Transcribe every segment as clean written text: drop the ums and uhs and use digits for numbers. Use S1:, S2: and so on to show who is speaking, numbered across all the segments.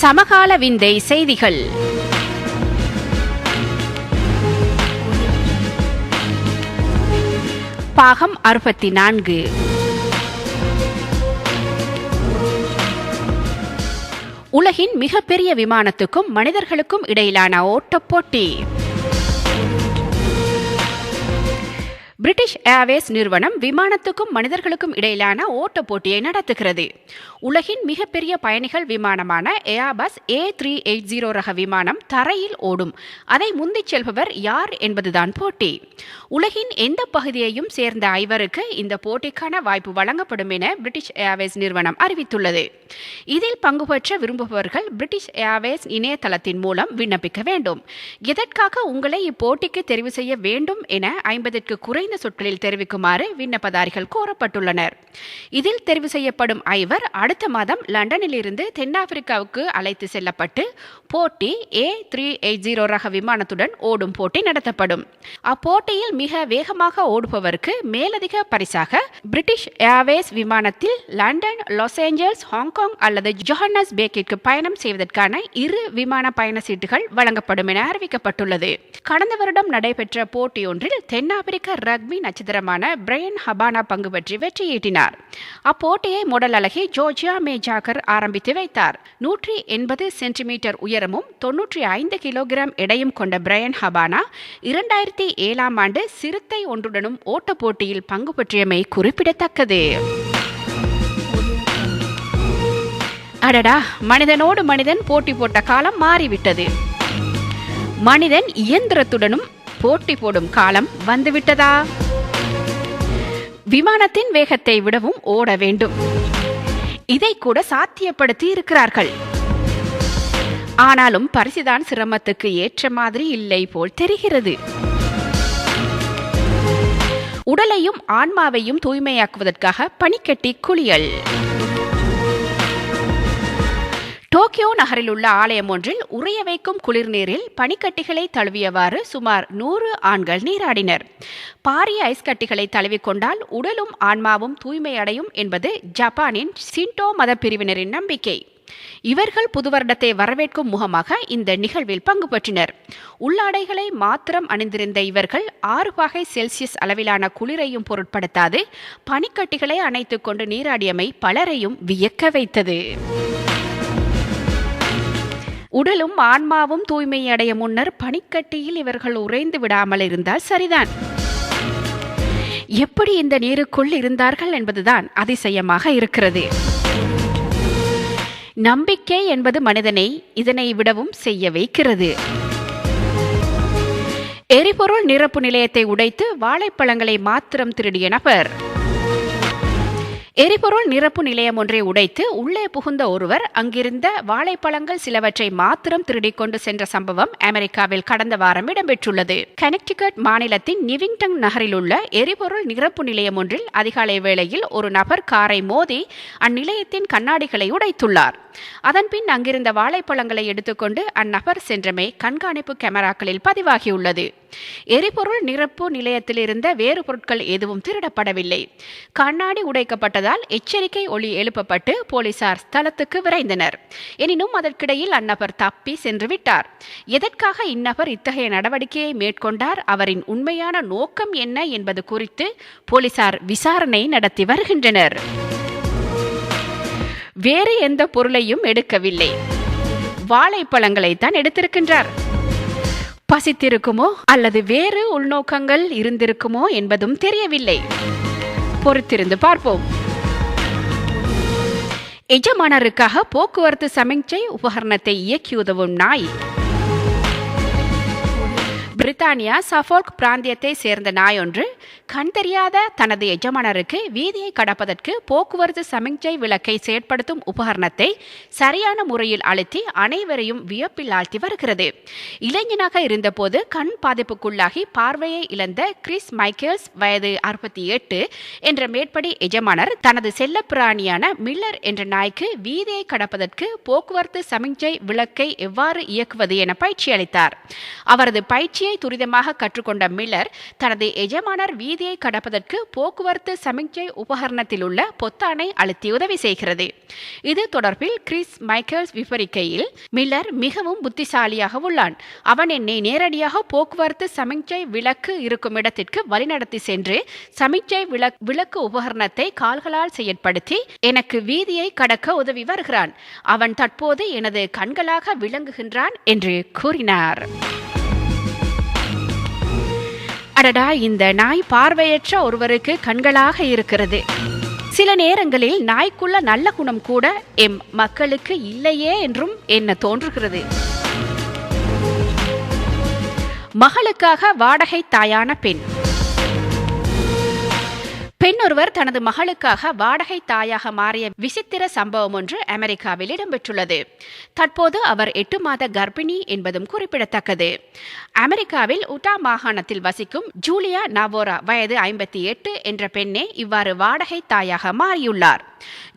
S1: சமகால விந்தை செய்திகள். பாகம் 64. உலகின் மிகப்பெரிய விமானத்துக்கும் மனிதர்களுக்கும் இடையிலான ஓட்டப் போட்டி. பிரிட்டிஷ் ஏர்வேஸ் நிறுவனம் விமானத்துக்கும் மனிதர்களுக்கும் இடையிலான ஓட்ட போட்டியை நடத்துகிறது. உலகின் மிகப்பெரிய பயணிகள் விமானமான ஏர்பஸ் A380 ரக விமானம் தரையில் ஓடும். அதை முந்திச் செல்பவர் யார் என்பதுதான் போட்டி. உலகின் எந்த பகுதியையும் சேர்ந்த ஐவருக்கு இந்த போட்டிக்கான வாய்ப்பு வழங்கப்படும் என பிரிட்டிஷ் ஏர்வேஸ் நிறுவனம் அறிவித்துள்ளது. இதில் பங்கு பெற்ற விரும்புபவர்கள் பிரிட்டிஷ் ஏர்வேஸ் இணையதளத்தின் மூலம் விண்ணப்பிக்க வேண்டும். எதற்காக உங்களை இப்போட்டிக்கு தெரிவு செய்ய வேண்டும் என 50க்கு குறைந்த சொற்களில் தெரிவிக்குமாறு விண்ணப்பதாரிகள் கோரப்பட்டுள்ளனர். இதில் தெரிவு செய்யப்படும் ஐவர் அடுத்த மாதம் லண்டனில் இருந்து தென்னாப்பிரிக்காவுக்கு அழைத்து செல்லப்பட்டு போட்டி A380 ரக விமானத்துடன் ஓடும் போட்டி நடத்தப்படும். அப்போட்டியில் மிக வேகமாக ஓடுபவருக்கு மேலதிக பரிசாக பிரிட்டிஷ் ஏர்வேஸ் விமானத்தில் லண்டன், லாஸ் ஏஞ்சல்ஸ், ஹாங்காங் அல்லது ஜோஹன்னஸ்பேர்க்கிற்கு பயணம் செய்வதற்கான 2 விமான பயண சீட்டுகள் வழங்கப்படும் என அறிவிக்கப்பட்டுள்ளது. கடந்த வருடம் நடைபெற்ற போட்டியொன்றில் தென்னாப்பிரிக்க ரக்பி நட்சத்திரமான பிரையன் ஹபானா பங்கு பெற்று வெற்றியீட்டினார். அப்போட்டியை மொடல் அழகி ஜோர்ஜியா மேஜாகர் ஆரம்பித்து வைத்தார். 180 சென்டிமீட்டர் உயரமும் 95 கிலோகிராம் எடையும் கொண்ட பிரையன் ஹபானா 2007ஆம் ஆண்டு சிறுத்தை ஒன்றுடனும் ஓட்ட போட்டியில் பங்கு பெற்றியமை குறிப்பிடத்தக்கது. அடடா, மனிதனோடு மனிதன் போட்டி போட்ட காலம் மாறிவிட்டது. மனிதன் இயந்திரத்துடனும் போட்டி போடும் காலம் வந்துவிட்டதா? விமானத்தின் வேகத்தை விடவும் ஓட வேண்டும். இதை கூட சாத்தியப்படுத்தி இருக்கிறார்கள். ஆனாலும் பரிசுதான் சிரமத்துக்கு ஏற்ற மாதிரி இல்லை போல் தெரிகிறது. உடலையும் ஆன்மாவையும் தூய்மையாக்குவதற்காக பனிக்கட்டி குளியல். டோக்கியோ நகரில் உள்ள ஆலயம் ஒன்றில் உறைய வைக்கும் குளிர்நீரில் பனிக்கட்டிகளை தழுவியவாறு சுமார் 100 ஆண்கள் நீராடினர். பாரிய ஐஸ் கட்டிகளை தழுவிக்கொண்டால் உடலும் ஆன்மாவும் தூய்மையடையும் என்பது ஜப்பானின் ஷின்டோ மத பிரிவினரின் நம்பிக்கை. இவர்கள் புது வருடத்தை வரவேற்கும் முகமாக இந்த நிகழ்வில் பங்கு பெற்றனர். உள்ளாடைகளை மாத்திரம் அணிந்திருந்த இவர்கள் 6 பாகை செல்சியஸ் அளவிலான குளிரையும் பொருட்படுத்தாது பனிக்கட்டிகளை அணைத்துக் கொண்டு நீராடியமை பலரையும் வியக்க வைத்தது. உடலும் ஆன்மாவும் தூய்மையடைய முன்னர் பனிக்கட்டியில் இவர்கள் உறைந்து விடாமல் இருந்தால் சரிதான். எப்படி இந்த நீருக்குள் இருந்தார்கள் என்பதுதான் அதிசயமாக இருக்கிறது. நம்பிக்கை என்பது மனிதனை இதனை விடவும் செய்ய வைக்கிறது. எரிபொருள் நிரப்பு நிலையத்தை உடைத்து வாழைப்பழங்களை மாத்திரம் திருடிய நபர். எரிபொருள் நிரப்பு நிலையம் ஒன்றை உடைத்து உள்ளே புகுந்த ஒருவர் அங்கிருந்த வாழைப்பழங்கள் சிலவற்றை மாத்திரம் திருடிக் கொண்டு சென்ற சம்பவம் அமெரிக்காவில் கடந்த வாரம் இடம்பெற்றுள்ளது. கனெக்டிகட் மாநிலத்தின் நிவிங்டன் நகரில் உள்ள எரிபொருள் நிரப்பு நிலையம் ஒன்றில் அதிகாலை வேளையில் ஒரு நபர் காரை மோதி அந்நிலையத்தின் கண்ணாடிகளை உடைத்துள்ளார். அதன்பின் அங்கிருந்த வாழைப்பழங்களை எடுத்துக்கொண்டு அந்நபர் சென்றமை கண்காணிப்பு கேமராக்களில் பதிவாகியுள்ளது. எரிபொருள் நிரப்பு நிலையத்தில் இருந்த வேறு பொருட்கள் எதுவும் திருடப்படவில்லை. கண்ணாடி உடைக்கப்பட்டதால் எச்சரிக்கை ஒலி எழுப்பப்பட்டு போலீசார் ஸ்தலத்துக்கு விரைந்தனர். எனினும் அதற்கிடையில் அந்நபர் தப்பி சென்று விட்டார். எதற்காக இந்நபர் இத்தகைய நடவடிக்கையை மேற்கொண்டார், அவரின் உண்மையான நோக்கம் என்ன என்பது குறித்து போலீசார் விசாரணை நடத்தி வருகின்றனர். வேறு எந்த பொருளையும் எடுக்கவில்லை, வாழைப்பழங்களை தான் எடுத்திருக்கின்றார். பசித்திருக்குமோ அல்லது வேறு உள்நோக்கங்கள் இருந்திருக்குமோ என்பதும் தெரியவில்லை. பொறுத்திருந்து பார்ப்போம். எஜமானருக்காக போக்குவரத்து சமிக்ஞை உபகரணத்தை இயக்கி உதவும் நாய். பிரித்தானியா சஃபோல்க் பிராந்தியத்தை சேர்ந்த நாய் ஒன்று கண் தெரியாத தனது எஜமானருக்கு வீதியை கடப்பதற்கு போக்குவரத்து சமிக்ஞை விளக்கை செயற்படுத்தும் உபகரணத்தை சரியான முறையில் அழுத்தி அனைவரையும் வியப்பில் ஆழ்த்தி வருகிறது. இளைஞனாக இருந்தபோது கண் பாதிப்புக்குள்ளாகி பார்வையை இழந்த கிறிஸ் மைக்கேல்ஸ் வயது 68 என்ற மேற்படி எஜமானர் தனது செல்லப்பிராணியான மில்லர் என்ற நாய்க்கு வீதியை கடப்பதற்கு போக்குவரத்து சமிக்ஞை விளக்கை எவ்வாறு இயக்குவது என பயிற்சி அளித்தார். அவரது பயிற்சியை துரிதமாக கற்றுக்கொண்ட மில்லர் தனது எஜமானர் வீதியை கடப்பதற்கு போக்குவரத்து சமிக்ஞை உபகரணத்தில் உள்ள பொத்தானை அழுத்தி உதவி செய்கிறது. இது தொடர்பில் கிறிஸ் மைக்கேல்ஸ் விவரிக்கையில், மில்லர் மிகவும் புத்திசாலியாக உள்ளான். அவன் என்னை நேரடியாக போக்குவரத்து சமிக்ஞை விளக்கு இருக்கும் இடத்திற்கு வழிநடத்தி சென்று சமிக்ஞை விளக்கு உபகரணத்தை கால்களால் செயற்படுத்தி எனக்கு வீதியை கடக்க உதவி வருகிறான். அவன் தற்போது எனது கண்களாக விளங்குகின்றான் என்று கூறினார். அடடா, இந்த நாய் பார்வையற்ற ஒருவருக்கு கண்களாக இருக்கிறது. சில நேரங்களில் நாய்க்குள்ள நல்ல குணம் கூட எம் மக்களுக்கு இல்லையே என்றும் என்ன தோன்றுகிறது. மகளுக்காக வாடகை தாயான பெண். பெண் ஒருவர் தனது மகளுக்காக வாடகை தாயாக மாறிய விசித்திர சம்பவம் ஒன்று அமெரிக்காவில் இடம்பெற்றுள்ளது. தற்போது அவர் 8 மாத கர்ப்பிணி என்பதும் குறிப்பிடத்தக்கது. அமெரிக்காவில் உட்டா மாகாணத்தில் வசிக்கும் ஜூலியா நவோரா வயது 58 என்ற பெண்ணே இவ்வாறு வாடகை தாயாக மாறியுள்ளார்.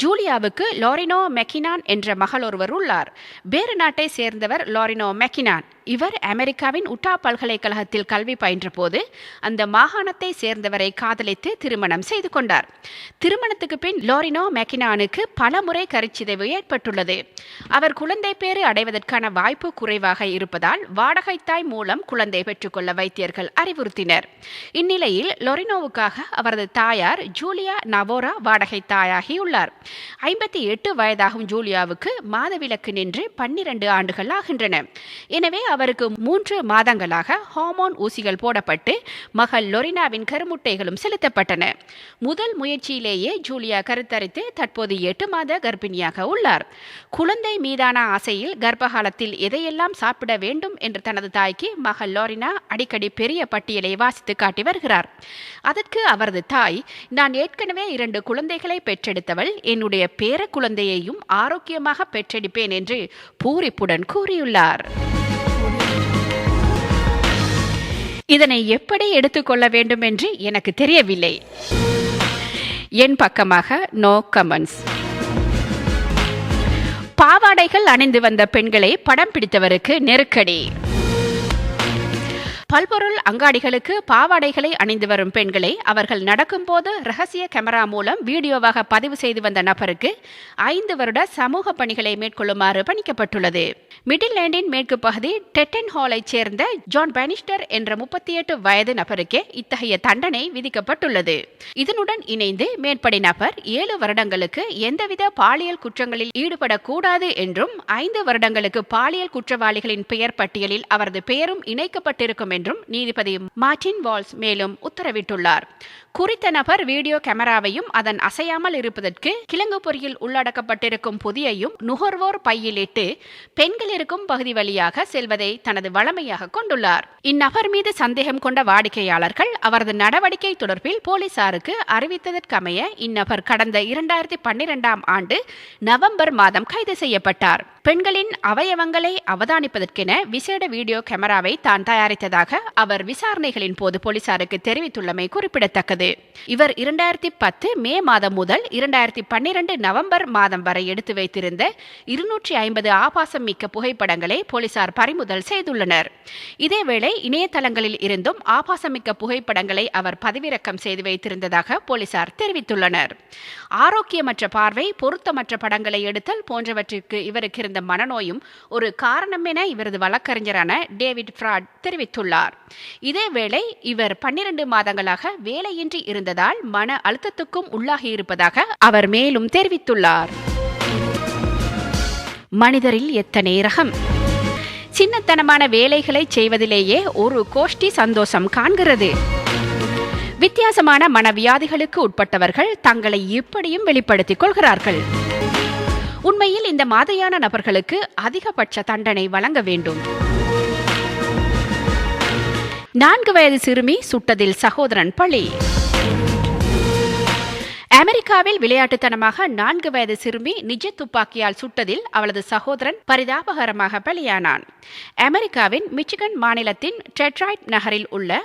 S1: ஜூலியாவுக்கு லாரினோ மெக்கினான் என்ற மகள் ஒருவர் உள்ளார். வேறு நாட்டை சேர்ந்தவர் லாரினோ மெக்கினான். இவர் அமெரிக்காவின் உட்டா பல்கலைக்கழகத்தில் கல்வி பயின்ற போது அந்த மாகாணத்தை சேர்ந்தவரை காதலித்து திருமணம் செய்து கொண்டார். திருமணத்துக்கு பின் லாரினோ மெக்கினானுக்கு பல முறை கருச்சிதைவு ஏற்பட்டுள்ளது. அவர் குழந்தை பேறு அடைவதற்கான வாய்ப்பு குறைவாக இருப்பதால் வாடகை தாய் மூலம் குழந்தை பெற்றுக்கொள்ள வைத்தியர்கள் அறிவுறுத்தினர். இந்நிலையில் லாரினோவுக்காக அவரது தாயார் ஜூலியா நவோரா வாடகை தாயாகியுள்ளார். 58 வயதாகும் ஜூலியாவுக்கு மாதவிலக்கு நின்று 12 ஆண்டுகள் ஆகின்றன. எனவே அவருக்கு 3 மாதங்களாக ஹார்மோன் ஊசிகள் போடப்பட்டு மகள் லொரினாவின் கருமுட்டைகளும் செலுத்தப்பட்டன. முதல் முயற்சியிலேயே ஜூலியா கருத்தரித்து தற்போது 8 மாத கர்ப்பிணியாக உள்ளார். குழந்தை மீதான ஆசையில் கர்ப்பகாலத்தில் எதையெல்லாம் சாப்பிட வேண்டும் என்று தனது தாய்க்கு மகள் லொரினா அடிக்கடி பெரிய பட்டியலை வாசித்து காட்டி வருகிறார். அதற்கு அவரது தாய், நான் ஏற்கனவே 2 குழந்தைகளை பெற்றெடுத்தவள், என்னுடைய பேர குழந்தையையும் ஆரோக்கியமாக பெற்றெடுப்பேன் என்று பூரிப்புடன் கூறியுள்ளார். இதனை எப்படி எடுத்துக்கொள்ள வேண்டும் என்று எனக்கு தெரியவில்லை. என் பக்கமாக நோ கமெண்ட்ஸ். பாவாடைகள் அணிந்து வந்த பெண்களை படம் பிடித்தவருக்கு நெருக்கடி. பல்பொருள் அங்காடிகளுக்கு பாவாடைகளை அணிந்து வரும் பெண்களை அவர்கள் நடக்கும்போது ரகசிய கேமரா மூலம் வீடியோவாக பதிவு செய்து வந்த நபருக்கு 5 வருட சமூக பணிகளை மேற்கொள்ளுமாறு பணிக்கப்பட்டுள்ளது. மிடில்லேண்டின் மேற்கு பகுதி டெட்டன் ஹாலைச் சேர்ந்த ஜான் பானிஸ்டர் என்ற 38 வயது நபருக்கே இத்தகைய தண்டனை விதிக்கப்பட்டுள்ளது. இதனுடன் இணைந்து மேற்படி நபர் 7 வருடங்களுக்கு எந்தவித பாலியல் குற்றங்களில் ஈடுபடக்கூடாது என்றும் 5 வருடங்களுக்கு பாலியல் குற்றவாளிகளின் பெயர் பட்டியலில் அவரது பெயரும் இணைக்கப்பட்டிருக்கும் என்றும் நீதிபதி மார்டின் வால்ஸ் மேலும் உத்தரவிட்டுள்ளார். குறித்த நபர் வீடியோ கேமராவையும் அதன் அசையாமல் இருப்பதற்கு கிழங்கு பொறியில் உள்ளடக்கப்பட்டிருக்கும் பொதியையும் நுகர்வோர் பையில் இட்டு பெண்கள் இருக்கும் பகுதி வழியாக செல்வதை தனது வழமையாக கொண்டுள்ளார். இந்நபர் மீது சந்தேகம் கொண்ட வாடிக்கையாளர்கள் அவரது நடவடிக்கை தொடர்பில் போலீசாருக்கு அறிவித்ததற்கமைய இந்நபர் கடந்த 2012ஆம் ஆண்டு நவம்பர் மாதம் கைது செய்யப்பட்டார். பெண்களின் அவயவங்களை அவதானிப்பதற்கென விசேட வீடியோ கேமராவை தான் தயாரித்ததாக அவர் விசாரணைகளின் போது போலீசாருக்கு தெரிவித்துள்ளமை குறிப்பிடத்தக்கது. இவர் 2010 மே மாதம் முதல் 2012 நவம்பர் மாதம் வரை எடுத்து வைத்திருந்த 250 ஆபாசம் மிக்க புகைப்படங்களை போலீசார் பறிமுதல் செய்துள்ளனர். இதேவேளை இணையதளங்களில் இருந்தும் ஆபாசமிக்க புகைப்படங்களை அவர் பதிவிறக்கம் செய்து வைத்திருந்ததாக போலீசார் தெரிவித்துள்ளனர். ஆரோக்கியமற்ற பார்வை, பொருத்தமற்ற படங்களை எடுத்தல் போன்றவற்றிற்கு இவருக்கு இருந்த மனநோயும் ஒரு காரணம் என இவரது வழக்கறிஞரான டேவிட் ஃப்ராட் தெரிவித்துள்ளார். இதேவேளை இவர் 12 மாதங்களாக வேலையின்றி இருந்ததால் மன அழுத்தத்துக்கும் உள்ளாகி இருப்பதாக அவர் மேலும் தெரிவித்துள்ளார். மனிதரில் எத்தனை ரகம்! சின்னத்தனமான வேலைகளை செய்வதிலேயே ஒரு கோஷ்டி சந்தோஷம் காண்கிறது. வித்தியாசமான மனவியாதிகளுக்கு உட்பட்டவர்கள் தங்களை இப்படியும் வெளிப்படுத்திக் கொள்கிறார்கள். உண்மையில் இந்த மாதிரியான நபர்களுக்கு அதிகபட்ச தண்டனை வழங்க வேண்டும். 4 வயது சிறுமி சுட்டதில் சகோதரன் பழி. அமெரிக்காவில் விளையாட்டுத்தனமாக 4 வயது சிறுமி நிஜ துப்பாக்கியால் சுட்டதில் அவளது சகோதரன் பரிதாபகரமாக பலியானான். அமெரிக்காவின் மிச்சிகன் மாநிலத்தின் டெட்ராய்ட் நகரில் உள்ள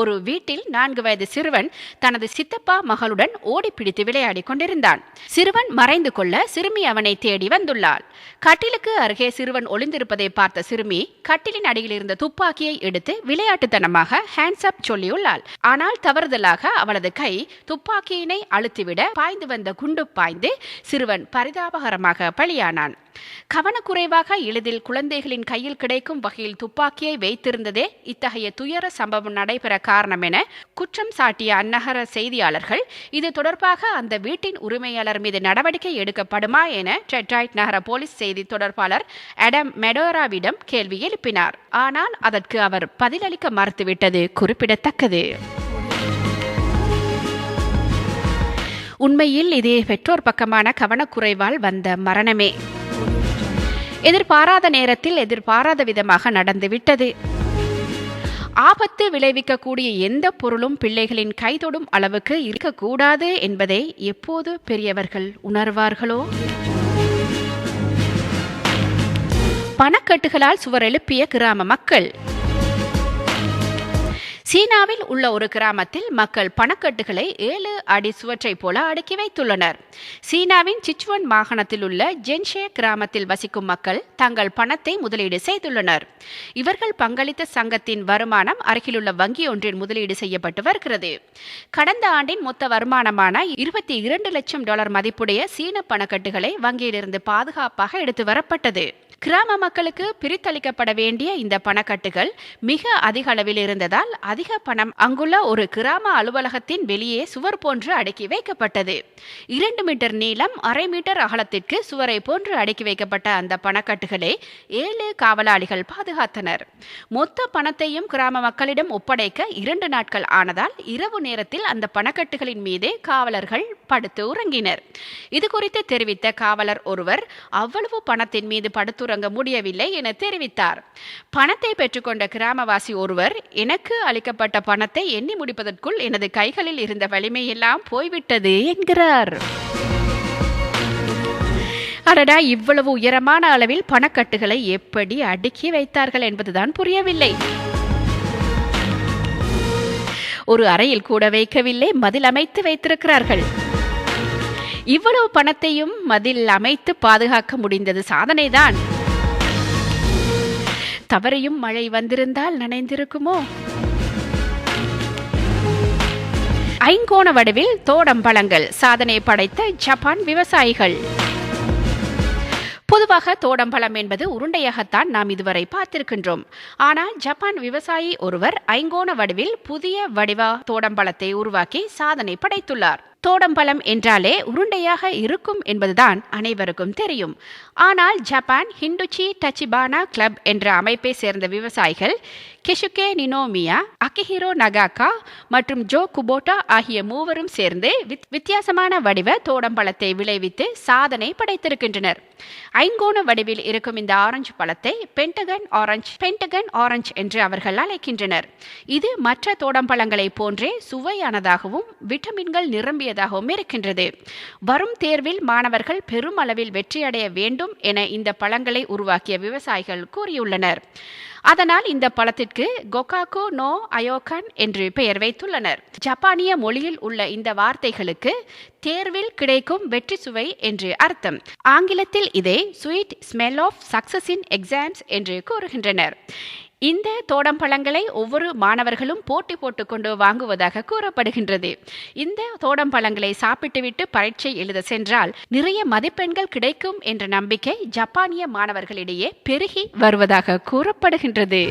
S1: ஒரு வீட்டில் 4 வயது சிறுவன் தனது சித்தப்பா மகளுடன் ஓடி பிடித்து விளையாடி கொண்டிருந்தான். சிறுவன் மறைந்து கொள்ள சிறுமி அவனை தேடி வந்துள்ளாள். கட்டிலுக்கு அருகே சிறுவன் ஒளிந்திருப்பதை பார்த்த சிறுமி கட்டிலின் அடியில் இருந்த துப்பாக்கியை எடுத்து விளையாட்டுத்தனமாக ஹேண்ட்ஸ் அப் சொல்லியுள்ளாள். ஆனால் தவறுதலாக அவளது கை துப்பாக்கியினை அழுத்திவிட பாய்ந்து வந்த குண்டு பாய்ந்து சிறுவன் பரிதாபகரமாக பலியானான். கவனக்குறைவாக எளிதில் குழந்தைகளின் கையில் கிடைக்கும் வகையில் துப்பாக்கியை வைத்திருந்ததே இத்தகைய துயர சம்பவம் நடைபெற காரணம் என குற்றம் சாட்டிய அந்நகர செய்தியாளர்கள் இது தொடர்பாக அந்த வீட்டின் உரிமையாளர் மீது நடவடிக்கை எடுக்கப்படுமா என டெட்ராய்ட் நகர போலீஸ் செய்தி தொடர்பாளர் அடம் மெடோராவிடம் கேள்வி எழுப்பினார். ஆனால் அதற்கு அவர் பதிலளிக்க மறுத்துவிட்டது குறிப்பிடத்தக்கது. உண்மையில் இது பெற்றோர் பக்கமான கவனக்குறைவால் வந்த மரணமே. எதிர்பாராத நேரத்தில் எதிர்பாராத விதமாக நடந்துவிட்டது. ஆபத்து விளைவிக்கக்கூடிய எந்த பொருளும் பிள்ளைகளின் கைதொடும் அளவுக்கு இருக்கக்கூடாது என்பதை எப்போது பெரியவர்கள் உணர்வார்களோ? பணக்கட்டுகளால் சுவர் எழுப்பிய கிராம மக்கள். சீனாவில் உள்ள ஒரு கிராமத்தில் மக்கள் பணக்கட்டுகளை 7 அடி சுவற்றை போல அடுக்கி வைத்துள்ளனர். சீனாவின் சிச்சுவன் மாகாணத்தில் உள்ள ஜென்ஷே கிராமத்தில் வசிக்கும் மக்கள் தங்கள் பணத்தை முதலீடு செய்துள்ளனர். இவர்கள் பங்களித்த சங்கத்தின் வருமானம் அருகிலுள்ள வங்கி ஒன்றில் முதலீடு செய்யப்பட்டு வருகிறது. கடந்த ஆண்டின் மொத்த வருமானமான $22 லட்சம் மதிப்புடைய சீன பணக்கட்டுகளை வங்கியிலிருந்து பாதுகாப்பாக எடுத்து வரப்பட்டது. கிராம மக்களுக்கு பிரித்தளிக்கப்பட வேண்டிய இந்த பணக்கட்டுகள் மிக அதிக அளவில் இருந்ததால் அதிக பணம் அங்குள்ள ஒரு கிராம அலுவலகத்தின் வெளியே சுவர் போன்று அடுக்கி வைக்கப்பட்டது. 2 மீட்டர் நீளம் 1/2 மீட்டர் அகலத்திற்கு சுவரை போன்று அடுக்கி வைக்கப்பட்ட அந்த பணக்கட்டுகளை 7 காவலாளிகள் பாதுகாத்தனர். மொத்த பணத்தையும் கிராம மக்களிடம் ஒப்படைக்க 2 நாட்கள் ஆனதால் இரவு நேரத்தில் அந்த பணக்கட்டுகளின் மீது காவலர்கள் படுத்து உறங்கினர். இது குறித்து தெரிவித்த காவலர் ஒருவர் அவ்வளவு பணத்தின் மீது படுத்துறங்க முடியவில்லை என தெரிவித்தார். பணத்தை பெற்றுக்கொண்ட கிராமவாசி ஒருவர், எனக்கு அளிக்கப்பட்ட பணத்தை எண்ணி முடிப்பதற்குள் எனது கைகளில் இருந்த வலிமை எல்லாம் போய்விட்டது என்கிறார். அடடா, இவ்வளவு உயரமான அளவில் பணக்கட்டுகளை எப்படி அடுக்கி வைத்தார்கள் என்பதுதான் புரியவில்லை. ஒரு அறையில் கூட வைக்கவில்லை, மதில் அமைத்து வைத்திருக்கிறார்கள். இவ்வளவு பணத்தையும் மதில் அமைத்து பாதுகாக்க முடிந்தது சாதனைதான். தவறையும் மழை வந்திருந்தால் நனைந்திருக்குமோ? ஐங்கோண வடிவில் தோடம்பழங்கள் சாதனை படைத்த ஜப்பான் விவசாயிகள். பொதுவாக தோடம்பழம் என்பது உருண்டையாகத்தான் நாம் இதுவரை பார்த்திருக்கின்றோம். ஆனால் ஜப்பான் விவசாயி ஒருவர் ஐங்கோண வடிவில் புதிய வடிவ தோடம்பழத்தை உருவாக்கி சாதனை படைத்துள்ளார். தோடம்பழம் என்றாலே உருண்டையாக இருக்கும் என்பதுதான் அனைவருக்கும் தெரியும். ஆனால் ஜப்பான் ஹிண்டுச்சி டச்சிபானா கிளப் என்ற அமைப்பை சேர்ந்த விவசாயிகள் கெஷுகே நினோமியா, அகிஹிரோ நகாகா மற்றும் ஜோ குபோட்டா ஆகிய மூவரும் சேர்ந்து வித்தியாசமான வடிவ தோடம்பழத்தை விளைவித்து சாதனை படைத்திருக்கின்றனர். ஐங்கோண வடிவில் இருக்கும் இந்த ஆரஞ்சு பழத்தை பென்டகன் ஆரஞ்சு என்று அவர்கள் அழைக்கின்றனர். இது மற்ற தோடம்பழங்களை போன்றே சுவையானதாகவும் விட்டமின்கள் நிரம்பியதாகவும் இருக்கின்றது. வரும் தேர்வில் மாணவர்கள் பெரும் அளவில் வெற்றியடைய வேண்டும் என இந்த பழங்களை உருவாக்கிய விவசாயிகள் கூறியுள்ளனர். அதனால் இந்த பழத்திற்கு கொகாகோ நோ அயோகன் என்று பெயர் வைத்துள்ளனர். ஜப்பானிய மொழியில் உள்ள இந்த வார்த்தைகளுக்கு தேர்வில் கிடைக்கும் வெற்றி சுவை என்று அர்த்தம். ஆங்கிலத்தில் இதை sweet smell of success in exams என்று கூறுகின்றனர். இந்த தோடம்பழங்களை ஒவ்வொரு மாணவர்களும் போட்டி போட்டுக்கொண்டு வாங்குவதாக கூறப்படுகின்றது. இந்த தோடம்பழங்களை சாப்பிட்டுவிட்டு பரீட்சை எழுத சென்றால் நிறைய மதிப்பெண்கள் கிடைக்கும் என்ற நம்பிக்கை ஜப்பானிய மாணவர்களிடையே பெருகி வருவதாக கூறப்படுகின்றது.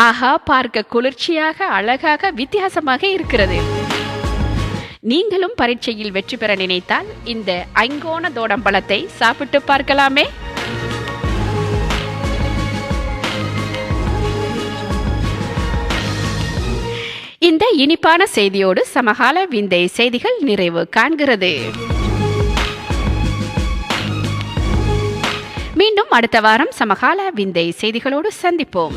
S1: ஆஹா, பார்க்க குளிர்ச்சியாக, அழகாக, வித்தியாசமாக இருக்கிறது. நீங்களும் பரீட்சையில் வெற்றி பெற நினைத்தால் இந்த ஐங்கோண தோடம்பழத்தை சாப்பிட்டு பார்க்கலாமே. இந்த இனிப்பான செய்தியோடு சமகால விந்தை செய்திகள் நிறைவு காண்கிறது. மீண்டும் அடுத்த வாரம் சமகால விந்தை செய்திகளோடு சந்திப்போம்.